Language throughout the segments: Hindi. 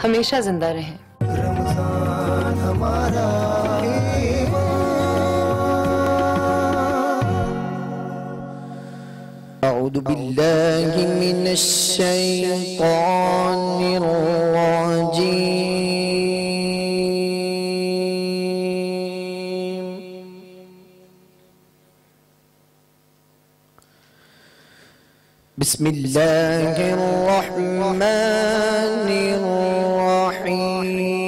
हमेशा जिंदा रहें। रमजान हमारा अऊज़ु बिल्लाहि मिनश शैतानिर रजीम। बिस्मिल्लाहिर रहमानिर रहीम।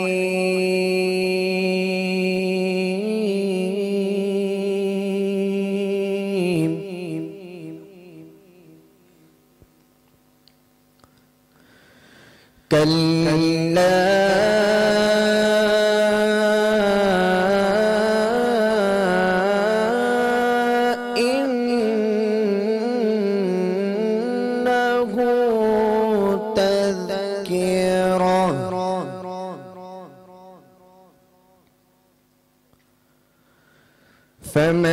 कल्ला इन्नहु तज़किरा फमन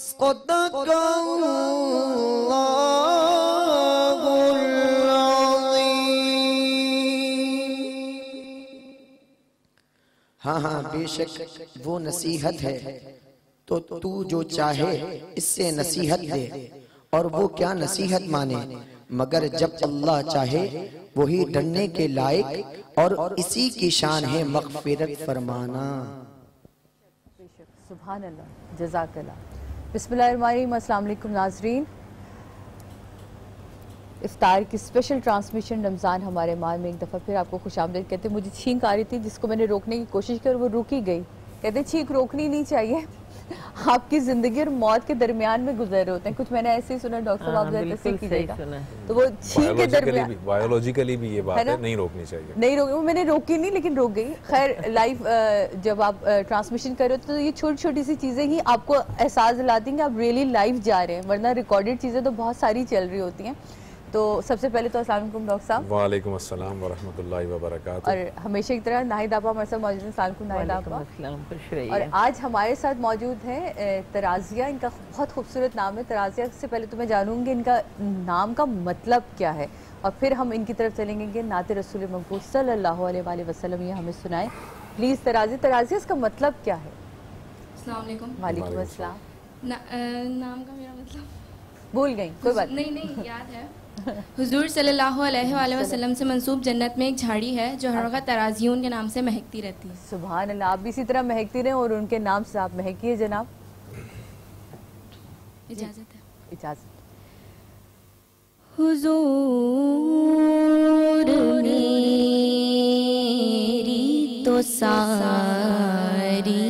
सदक़ल्लाहुल अज़ीम। हाँ, बेशक वो नसीहत है, तो तू जो चाहे इससे नसीहत दे, और वो क्या नसीहत माने मगर जब अल्लाह चाहे वही डरने के लायक, और इसी की शान है मग़फ़िरत फरमाना। सुभान अल्लाह, जज़ाकल्लाह। बिस्मिल्लाहिर्रहमानिर्रहीम। अस्सलाम वालेकुम नाज़रीन, इफ्तार की स्पेशल ट्रांसमिशन रमज़ान हमारे माह में एक दफ़ा फिर आपको खुशामदीद कहते हैं। मुझे छींक आ रही थी जिसको मैंने रोकने की कोशिश की और वो रुक ही गई। कहते हैं छींक रोकनी नहीं चाहिए, आपकी ज़िंदगी और मौत के दरमियान में गुजर रहे होते हैं। कुछ मैंने ऐसे ही सुना, डॉक्टर साहब आप जरा तस्दीक कीजिएगा। तो वो छींक के दरमियान बायोलॉजिकली भी ये बात है, नहीं रोकनी चाहिए। नहीं रोकी, वो मैंने रोकी नहीं लेकिन रोक गई। खैर, लाइव जब आप ट्रांसमिशन कर रहे हो तो ये छोटी छोटी सी चीज़ें ही आपको एहसास दिलाती हैं कि आप रियली लाइव जा रहे हैं, वरना रिकॉर्डेड चीज़ें तो बहुत सारी चल रही होती हैं। तो सबसे पहले तो अस्सलाम वालेकुम डॉक्टर साहब। वालेकुम अस्सलाम व रहमतुल्लाहि व बरकातुहू। और हमेशा की तरह नाहिद आपा हमारे साथ मौजूद हैं। अस्सलाम वालेकुम नाहिद आपा। और आज हमारे साथ मौजूद हैं तराजिया। इनका बहुत खूबसूरत नाम है तराजिया। से पहले तो मैं जानूंगी इनका नाम का मतलब क्या है, और फिर हम इनकी तरफ चलेंगे कि नाते रसूल मक़बूल सल्लल्लाहु अलैहि वसल्लम ये हमें सुनाए। प्लीज़ तराजिया, इसका मतलब क्या है? अस्सलाम वालेकुम। वालेकुम अस्सलाम। नाम का मेरा मतलब भूल गई, कोई बात नहीं याद है। हुजूर सल्लल्लाहु अलैहि वसल्लम से मंसूब जन्नत में एक झाड़ी है जो हर वक्त तराजियून के नाम से महकती रहती है। सुभान अल्लाह, आप भी इसी तरह महकती रहें और उनके नाम से आप महकिए जनाब। इजाज़त है। इजाज़त। हुजूर मेरी तो सारी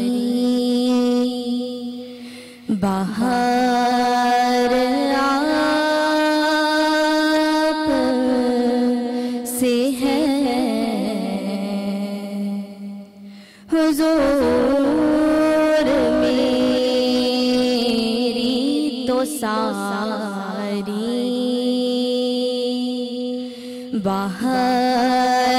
बाहर आप से है। हुजूर मेरी तो सारी बाहर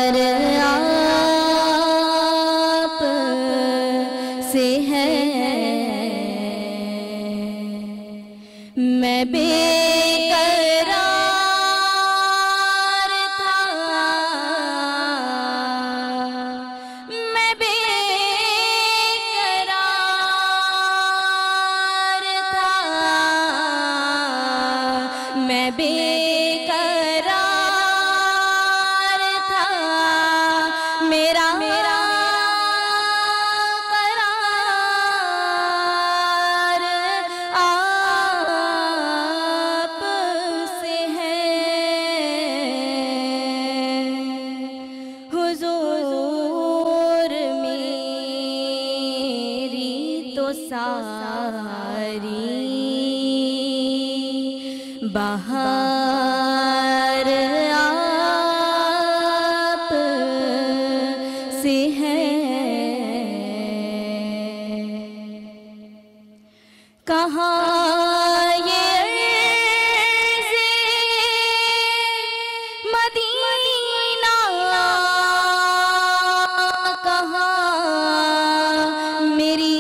सारी बहार आप से है। कहाँ ये अर्ज़े मदीना, कहाँ मेरी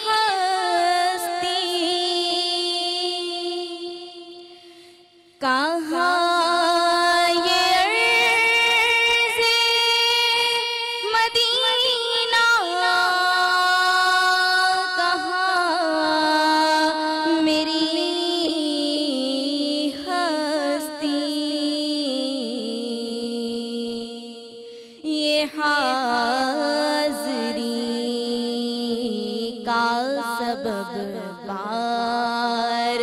हस्ती, कहाँ ये अर्ज़े मदीना, कहाँ मेरी हस्ती। ये हाज़री का सबब बार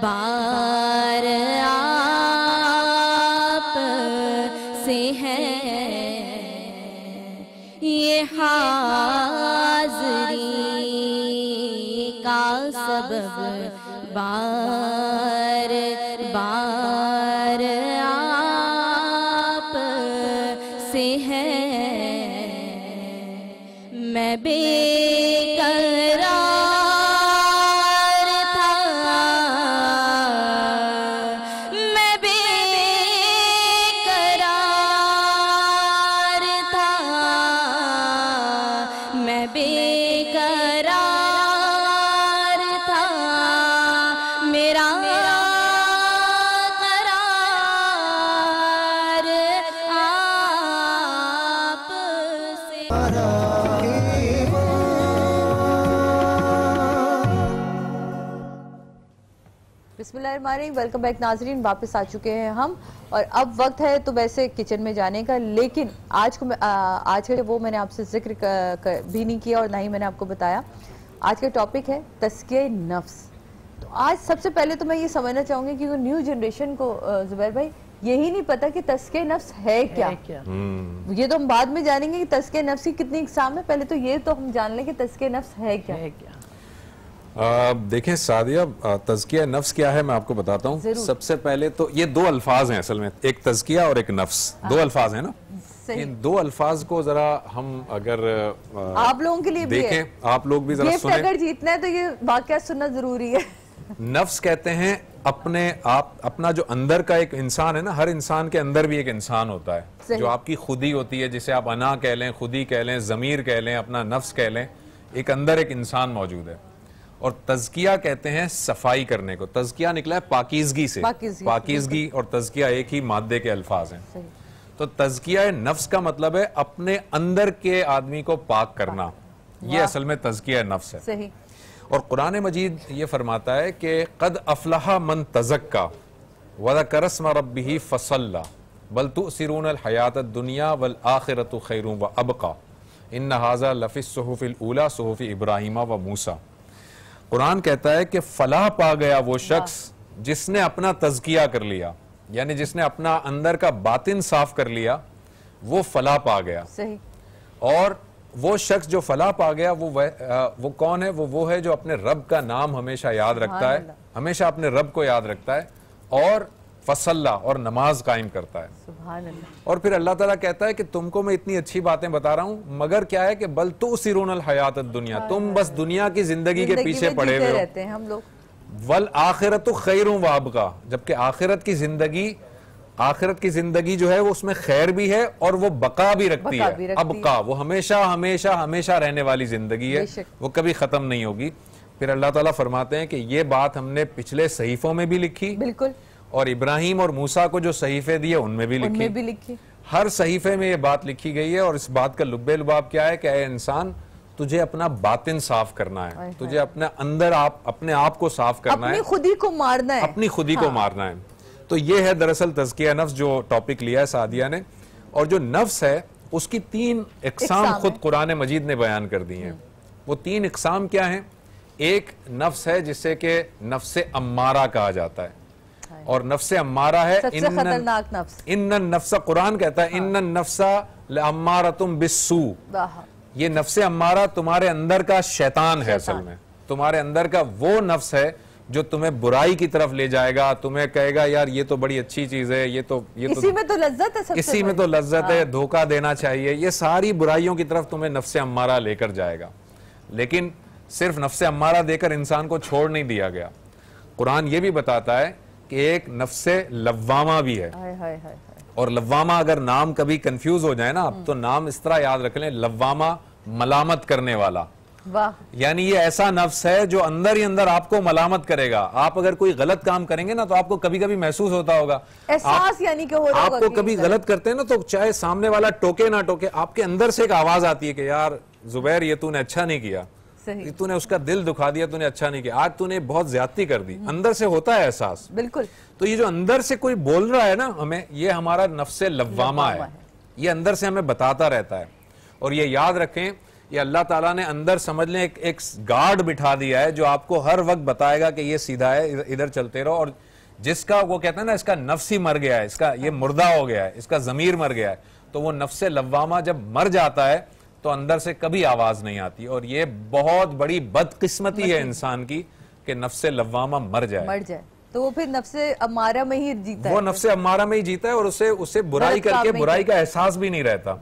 बार आप से है। ये हाज़री का सबब बार बार आप से है। मैं बेकरार था, मैं बेकरार था, मैं बेकरार था, मेरा करार आप से। बिस्मिल्लाहिर्रहमानिर्रहीम। वेलकम बैक नाजरीन, वापस आ चुके हैं हम और अब वक्त है तो वैसे किचन में जाने का, लेकिन आज का वो मैंने आपसे जिक्र भी नहीं किया और ना ही मैंने आपको बताया। आज का टॉपिक है तज़किया नफ्स। तो आज सबसे पहले तो मैं ये समझना चाहूंगी कि न्यू जनरेशन को जुबैर भाई यही नहीं पता कि तज़किया नफ्स है क्या। ये तो हम बाद में जानेंगे कि तज़किया नफ्स की कितनी इक़साम है, पहले तो ये तो हम जान लें कि तज़किया नफ्स है क्या। देखें सादिया, तज़किया नफ्स क्या है मैं आपको बताता हूँ। सबसे पहले तो ये दो अल्फाज हैं असल में, एक तज़किया और एक नफ्स, दो अल्फाज हैं ना। इन दो अल्फाज को जरा हम अगर आप लोगों के लिए देखें, आप लोग भी जरा सुनें। अगर जीतना है तो ये वाक़या सुनना जरूरी है। नफ्स कहते हैं अपने आप, अपना जो अंदर का एक इंसान है ना, हर इंसान के अंदर भी एक इंसान होता है जो आपकी खुदी होती है, जिसे आप अना कह लें, खुदी कह लें, ज़मीर कह लें, अपना नफ्स कह लें। एक अंदर एक इंसान मौजूद है। और तज़किया कहते हैं सफाई करने को। तज़किया निकला है पाकीज़गी से, पाकीज़गी और तज़किया एक ही मादे के अल्फाज हैं। तो तज़किया नफ्स का मतलब है अपने अंदर के आदमी को पाक करना, ये असल में तज़किया नफ्स है। सही। और कुरान मजीद ये फरमाता है कि क़द अफ़लहा मन तज़क्का वज़करा स्म रब्बिही फ़सल्ला बल तुसिरून हयात दुनिया वल आखिरतु खैरुन व अबका इन्न हाज़ा लफ़िस सुहुफ़िल ऊला सुहुफ़ि इब्राहीम व मूसा। कुरान कहता है कि फलाह पा गया वो शख्स जिसने अपना तज़किया कर लिया, यानी जिसने अपना अंदर का बातिन साफ कर लिया, वो फलाह पा गया। सही। और वो शख्स जो फलाह पा गया वो कौन है? वो है जो अपने रब का नाम हमेशा याद रखता है, हमेशा अपने रब को याद रखता है और फसल्ला और नमाज कायम करता है। सुभान अल्लाह। और फिर अल्लाह ताला कहता है कि तुमको मैं इतनी अच्छी बातें बता रहा हूं, मगर क्या है कि बल तुसिरून हयात दुनिया, तुम बस दुनिया की जिंदगी के पीछे पड़े हुए रहते हैं हम लोग। वल आखिरतु खैरुन व अबका, जबकि आखिरत की जिंदगी जो है वो उसमें खैर भी है और वो बका भी रखती है। अबका वो हमेशा हमेशा हमेशा रहने वाली जिंदगी है, वो कभी खत्म नहीं होगी। फिर अल्लाह ताला फरमाते हैं कि ये बात हमने पिछले सहीफों में भी लिखी, बिल्कुल, और इब्राहिम और मूसा को जो सहीफे दिए उनमें भी लिखी। हर सहीफे में ये बात लिखी गई है। और इस बात का लुब्बे लुबाब क्या है कि ऐ इंसान, तुझे अपना बातिन साफ करना है, तुझे अपने अंदर अपने आप को साफ करना है, अपनी खुदी को मारना है, अपनी खुदी को मारना है। तो ये है दरअसल तज़किया नफ्स जो टॉपिक लिया है सादिया ने। और जो नफ्स है उसकी 3 इक़साम खुद कुरान मजीद ने बयान कर दी हैं। वो 3 इक़साम क्या हैं? एक नफ्स है जिसे कि नफ्से अम्मारा कहा जाता है, और नफ्से अम्मारा है सबसे खतरनाक नफ्स। इन्नन नफ्सा, कुरान कहता है इन्नन नफ्सा लअम्मारतुम बिस्सू, ये नफ्से अम्मारा तुम्हारे अंदर का शैतान है, असल में तुम्हारे अंदर का वो नफ्स है जो तुम्हें बुराई की तरफ ले जाएगा, तुम्हें कहेगा यार ये तो बड़ी अच्छी चीज है, ये तो इसी में तो लज्जत है, सबसे इसी में तो लज्जत है, धोखा देना चाहिए, ये सारी बुराइयों की तरफ तुम्हें नफ्से अम्मारा लेकर जाएगा। लेकिन सिर्फ नफ्से अम्मारा देकर इंसान को छोड़ नहीं दिया गया, कुरान ये भी बताता है कि एक नफ्से लव्वामा भी है। और लव्वामा अगर नाम कभी कंफ्यूज हो जाए ना आप, तो नाम इस तरह याद रख लें, लव्वामा मलामत करने वाला। वाह। यानी ये ऐसा नफ्स है जो अंदर ही अंदर आपको मलामत करेगा। आप अगर कोई गलत काम करेंगे ना तो आपको कभी कभी महसूस होता होगा, एहसास यानी कि हो रहा होगा आपको कभी गलत करते हैं ना, तो चाहे सामने वाला टोके ना टोके, आपके अंदर से एक आवाज आती है कि यार जुबैर ये तूने अच्छा नहीं किया, तूने उसका दिल दुखा दिया, तूने अच्छा नहीं किया, आज तूने बहुत ज्यादती कर दी। अंदर से होता है एहसास, बिल्कुल। तो ये जो अंदर से कोई बोल रहा है ना हमें, ये हमारा नफ्से लव्वामा है, ये अंदर से हमें बताता रहता है। और ये याद रखें, ये अल्लाह ताला ने अंदर समझ लें एक गार्ड बिठा दिया है जो आपको हर वक्त बताएगा कि ये सीधा है, इधर चलते रहो। और जिसका वो कहते हैं ना इसका नफ्स ही मर गया है, इसका ये मुर्दा हो गया है, इसका जमीर मर गया है, तो वो नफ्से लव्वामा जब मर जाता है तो अंदर से कभी आवाज नहीं आती। और ये बहुत बड़ी बदकिस्मती है इंसान की कि नफ्से लव्वामा मर जाए, तो वो फिर नफ्से अम्मारा में ही जीता है, वो नफ्से अम्मारा में ही जीता है और उसे बुराई करके बुराई का एहसास भी नहीं रहता।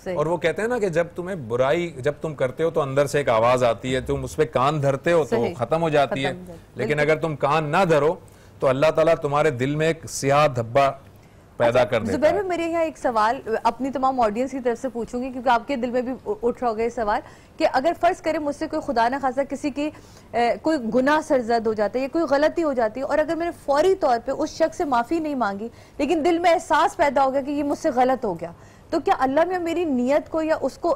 और वो कहते हैं ना कि जब तुम्हें बुराई जब तुम करते हो तो अंदर से एक आवाज आती है, तुम उस पर कान धरते हो तो खत्म हो जाती है, लेकिन अगर तुम कान ना धरो तो अल्लाह ताला तुम्हारे दिल में एक स्याह धब्बा पैदा कर देता है। ज़ुबैर, मेरे यहाँ एक सवाल अपनी तमाम ऑडियंस की तरफ से पूछूंगी, क्योंकि आपके दिल में भी उठ रहा होगा ये सवाल कि अगर फर्ज करें मुझसे कोई खुदा ना खासा किसी की कोई गुनाह सरजद हो जाता है या कोई गलती हो जाती है, और अगर मैंने फौरी तौर पे उस शख्स से माफी नहीं मांगी, लेकिन दिल में एहसास पैदा हो गया कि ये मुझसे गलत हो गया, तो क्या अल्लाह में मेरी नियत को या उसको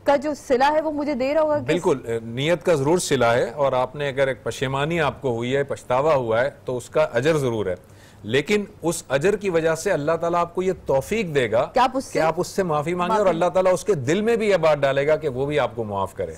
का जो सिला है वो मुझे दे रहा होगा? बिल्कुल, नियत का जरूर सिला है, और आपने अगर एक पशेमानी आपको हुई है, पछतावा हुआ है, तो उसका अजर जरूर है। लेकिन उस अजर की वजह से अल्लाह ताला आपको ये तौफीक देगा कि आप उससे माफी मांगे, और अल्लाह ताला उसके दिल में भी यह बात डालेगा कि वो भी आपको माफ करे।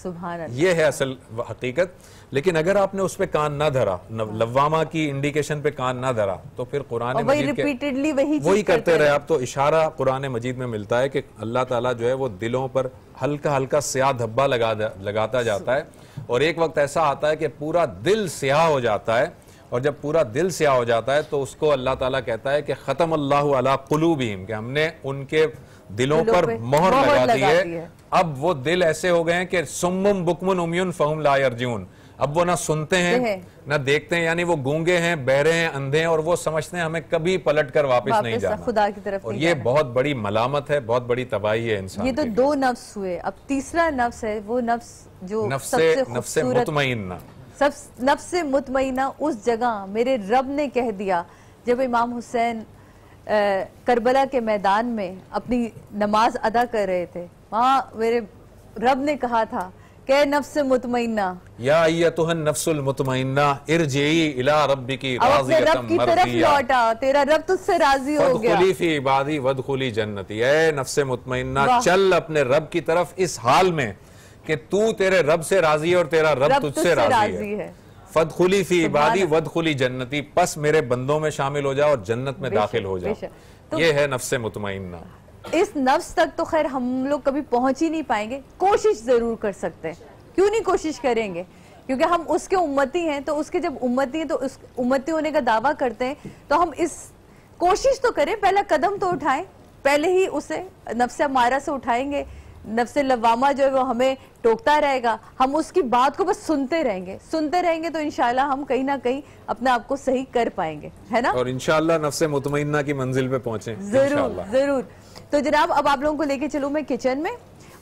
ये है असल हकीकत। लेकिन अगर आपने उस पे कान ना धरा, लव्वामा की इंडिकेशन पे कान ना धरा, तो फिर कुरान मजीद रिपीटेडली वही करते रहे आप, तो इशारा कुरान मजीद में मिलता है कि अल्लाह ताला जो है वो दिलों पर हल्का हल्का स्याह धब्बा लगाता जाता है, और एक वक्त ऐसा आता है कि पूरा दिल स्याह हो जाता है। और जब पूरा दिल स्याह हो जाता है तो उसको अल्लाह ताला कहता है कि खत्म अल्लाहु अला कुलूबिहिम, कि हमने उनके दिलों पर मोहर लगा दी है। अब वो दिल ऐसे हो गए हैं कि सुम्मुम बुकमुन उम्युन फहुम ला यरजून, अब वो ना सुनते हैं ना देखते हैं, यानी वो गूंगे हैं, बहरे हैं, अंधे हैं, और वो समझते हैं हमें कभी पलट कर वापस नहीं जाना खुदा की तरफ। और ये बहुत बड़ी मलामत है, बहुत बड़ी तबाही है इंसान। ये तो दो नफ्स हुए, अब तीसरा नफ्स है, वो नफ्स जो नफ्से मुतमइन्ना, सब नफ्से मुतमइन्ना उस जगह मेरे रब ने कह दिया जब इमाम हुसैन करबला के मैदान में अपनी नमाज अदा कर रहे थे, वहाँ मेरे रब ने कहा था कि नफ्से मुतमइन्ना या अय्यतुहन नफ्सुल मुतमइन्ना इरजिई इला रब्बिकी राज़ियतम रब की तरफ लौटा, तेरा रब तुझसे राजी हो गया। फदखुली फी इबादी वदखुली जन्नती, ऐ नफ्से मुतमइन्ना चल अपने रब की तरफ इस हाल में कि तू तेरे रब से राजी है और तेरा रब तुझसे राजी है। फदखुली फी इबादी वदखुली जन्नती, बस मेरे बंदों में शामिल हो जाओ और जन्नत में दाखिल हो जाओ। तो ये है नफ्से मुतमइन्ना। इस नफ्स तक तो खैर हम लोग कभी पहुंच ही नहीं पाएंगे, कोशिश जरूर कर सकते हैं। क्यों नहीं कोशिश करेंगे? क्योंकि हम उसके उम्मती हैं, तो उसके जब उम्मती हैं तो उस उम्मती होने का दावा करते हैं, तो हम इस कोशिश तो करें, पहला कदम तो उठाएं, पहले ही उसे नफ्से अम्मारा से उठाएंगे। नफ्से लव्वामा जो है वो हमें टोकता रहेगा, हम उसकी बात को बस सुनते रहेंगे तो इंशाल्लाह हम कहीं ना कहीं अपने आप को सही कर पाएंगे, है ना? और इंशाल्लाह नफ्से मुतमइन्ना की मंजिल पे पहुंचे जरूर। तो जनाब अब आप लोगों को लेके चलूं मैं किचन में,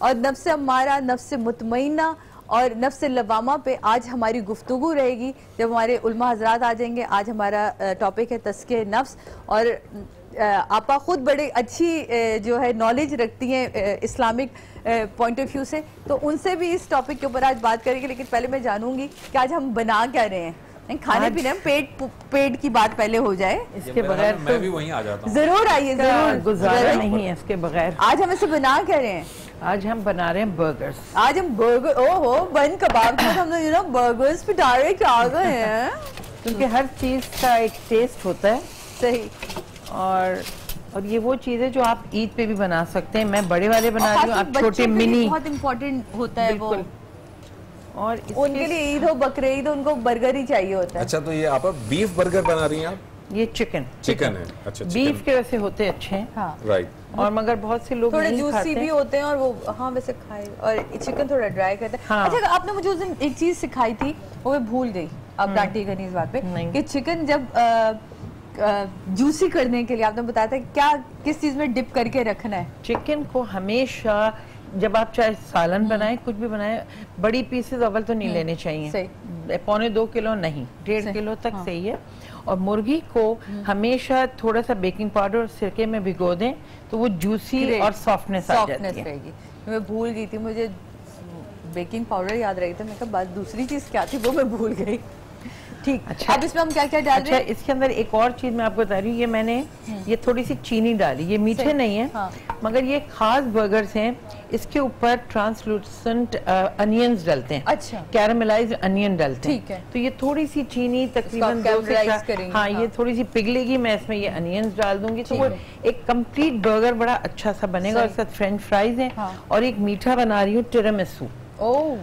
और नफ्से अम्मारा, नफ्से मुतमइन्ना और नफ्से लव्वामा पे आज हमारी गुफ्तगू रहेगी जब हमारे उलमा हजरात आ जाएंगे। आज हमारा टॉपिक है तस्किए नफ्स, और आपा खुद बड़े अच्छी जो है नॉलेज रखती हैं इस्लामिक पॉइंट ऑफ व्यू से, तो उनसे भी इस टॉपिक के ऊपर आज बात करेंगे। लेकिन पहले मैं जानूंगी कि आज हम बना क्या रहे हैं। खाने पीने में पेट की बात पहले हो जाए, इसके बगैर मैं भी वहीं आ जाता हूँ। जरूर आइए, जरूर, गुजारा नहीं है इसके बगैर। आज हम इसे बना क्या रहे हैं? आज हम बना रहे हैं बर्गर्स। आज हम बर्गर, ओहो बन कबाब के हम लोग बर्गर्स पे डाल के आ गए हैं, क्योंकि हर चीज का एक टेस्ट होता है। सही। और और ये वो चीज़ है जो आप ईद पे भी बना सकते हैं। मैं बड़े वाले बना रही हूँ, आप छोटे मिनी। बहुत इम्पोर्टेंट होता है वो, और उनके लिए ईद हो बकरे ईद उनको बर्गर ही चाहिए होता है। अच्छा, तो ये आप बीफ बर्गर बना रही हैं आप? ये चिकन है। अच्छा, बीफ के वैसे होते अच्छे हैं। हाँ। राइट। और मगर बहुत से लोग थोड़े नहीं जूसी खाते भी होते हैं और वो हाँ वैसे खाए, और चिकन थोड़ा ड्राई करते हैं। हाँ। अच्छा, आपने मुझे उस दिन एक चीज सिखाई थी, वो मैं भूल गई, आप डांटिएगा नहीं इस बात पे, कि चिकन जब जूसी करने के लिए आपने बताया था क्या, किस चीज में डिप करके रखना है? चिकन को हमेशा जब आप चाहे सालन बनाएं, कुछ भी बनाएं, बड़ी पीसेस अव्वल तो नहीं लेने चाहिए, 1.25 किलो नहीं, 1.5 किलो तक सही है। और मुर्गी को हमेशा थोड़ा सा बेकिंग पाउडर और सिरके में भिगो दें तो वो जूसी और सॉफ्टनेस आ जाती है। मैं भूल गई थी, मुझे बेकिंग पाउडर याद रही थी, मैं कहा बात दूसरी चीज क्या थी वो मैं भूल गई। ठीक। अच्छा, अब इसमें हम क्या क्या डाल रहे हैं? इसके अंदर एक और चीज मैं आपको बता रही हूँ, ये मैंने ये थोड़ी सी चीनी डाली, ये मीठे नहीं है। हाँ। मगर ये खास बर्गर्स हैं, इसके ऊपर ट्रांसलूसेंट अनियंस डलते हैं। अच्छा। कैरामेलाइज्ड अनियन डलते हैं। ठीक है। तो ये थोड़ी सी चीनी तकरीबन 2 से 4, हाँ, ये थोड़ी सी पिघलेगी, मैं इसमें ये अनियंस डाल दूंगी तो वो एक कंप्लीट बर्गर बड़ा अच्छा सा बनेगा। और साथ फ्रेंच फ्राइज है और एक मीठा बना रही हूँ टिरामिसू। ओह,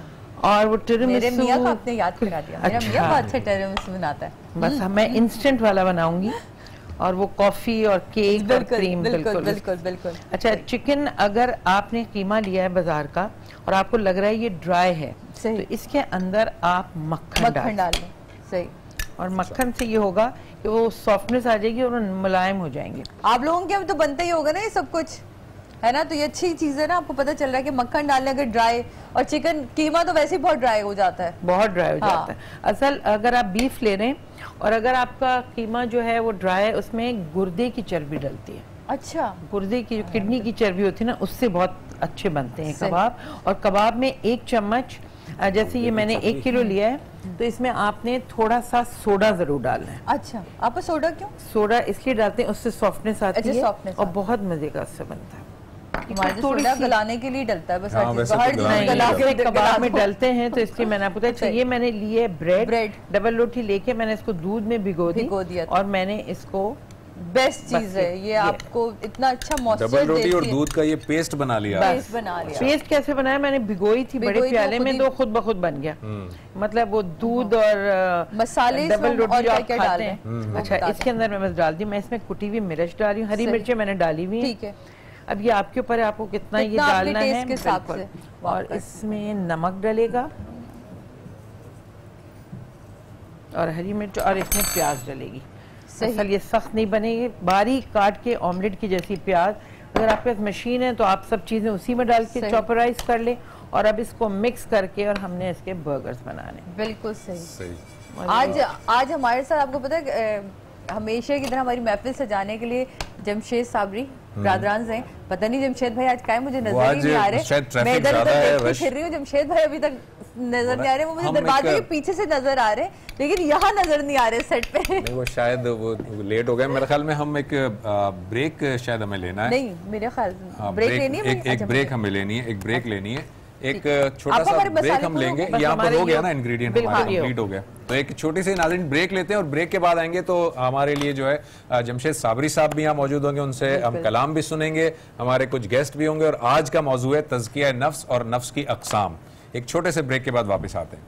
और वो टिरामिसू मेरे मियां को आपने याद करा दिया। मेरा मियां बहुत अच्छा टिरामिसू बनाता है। बस मैं इंस्टेंट वाला बनाऊंगी, और वो कॉफी और केक और क्रीम। बिल्कुल बिल्कुल बिल्कुल। अच्छा, चिकन अगर आपने कीमा लिया है बाजार का और आपको लग रहा है ये ड्राई है, तो इसके अंदर आप मक्खन डाल लें। सही। और मक्खन से ये होगा कि वो सॉफ्टनेस आ जाएगी और मुलायम हो जाएंगे। आप लोगों के अब तो बनता ही होगा ना ये सब कुछ, है ना? तो ये अच्छी चीज है ना, आपको पता चल रहा है कि मक्खन डालने अगर ड्राई, और चिकन कीमा तो वैसे ही बहुत ड्राई हो जाता है, बहुत ड्राई हो जाता है। असल अगर आप बीफ ले रहे हैं और अगर आपका कीमा जो है वो ड्राई है, उसमें गुर्दे की चर्बी डलती है। अच्छा। गुर्दे की जो किडनी की चर्बी होती है ना, उससे बहुत अच्छे बनते हैं कबाब। और कबाब में 1 चम्मच, जैसे ये मैंने 1 किलो लिया है, तो इसमें आपने थोड़ा सा सोडा जरूर डालना है। अच्छा, आप सोडा क्यों? सोडा इसलिए डालते हैं, उससे सॉफ्टनेस आती है और बहुत मजे का उससे बनता है। सोडा गलाने के लिए डलता है बस, कबाब में डलते हैं, तो इसलिए मैंने आपको बताया। ये मैंने लिए ब्रेड, डबल रोटी लेके मैंने इसको दूध में भिगो दिया और मैंने इसको, बेस्ट चीज है ये, आपको इतना अच्छा मॉइस्चर डबल रोटी और दूध का ये पेस्ट बना लिया। पेस्ट कैसे बनाया? मैंने भिगोई थी बड़े प्याले में, तो खुद ब खुद बन गया। मतलब वो दूध और मसाले, डबल रोटी आप खाते हैं। अच्छा, इसके अंदर मैं बस डाल दी, मैं इसमें कुटी हुई मिर्च डाल रही हूँ, हरी मिर्चें मैंने डाली हुई। ठीक है। अब ये आपके ऊपर है, आपको कितना ये डालना है के हिसाब से। और इसमें नमक डलेगा और हरी मिर्च, और इसमें प्याज डलेगी। असल ये सख्त नहीं बनेगी, बारीक काट के ऑमलेट की जैसी प्याज। अगर आपके पास मशीन है तो आप सब चीजें उसी में डाल के चॉपराइज कर ले, और अब इसको मिक्स करके और हमने इसके बर्गर्स बनाने। बिल्कुल सही। आज हमारे साथ, आपको पता है, हमेशा की तरह हमारी महफिल सजाने के लिए जमशेद साबरी ब्रादरान हैं। पता नहीं जमशेद भाई आज क्या, मुझे नजर ही नहीं आ रहे। मैं इधर उधर फिर रही हूँ, जमशेद भाई अभी तक नजर नहीं आ रहे। वो मुझे दरवाजे के पीछे से नजर आ रहे, लेकिन यहाँ नजर नहीं आ रहे सेट पे। वो शायद वो लेट हो गए मेरे ख्याल में। हम एक ब्रेक शायद हमें लेना है। नहीं, मेरे ख्याल ब्रेक लेनी है, एक ब्रेक हमें लेनी है, एक ब्रेक लेनी है, एक छोटा सा ब्रेक हम लेंगे। यहाँ पर हो गया ना, इंग्रेडिएंट हमारा कंप्लीट हो गया, तो एक छोटी सी नाज़रीन ब्रेक लेते हैं और ब्रेक के बाद आएंगे तो हमारे लिए जो है जमशेद साबरी साहब भी यहाँ मौजूद होंगे, उनसे हम कलाम भी सुनेंगे, हमारे कुछ गेस्ट भी होंगे, और आज का मौजू है तज़किया नफ्स और नफ्स की अक़साम। एक छोटे से ब्रेक के बाद वापस आते हैं।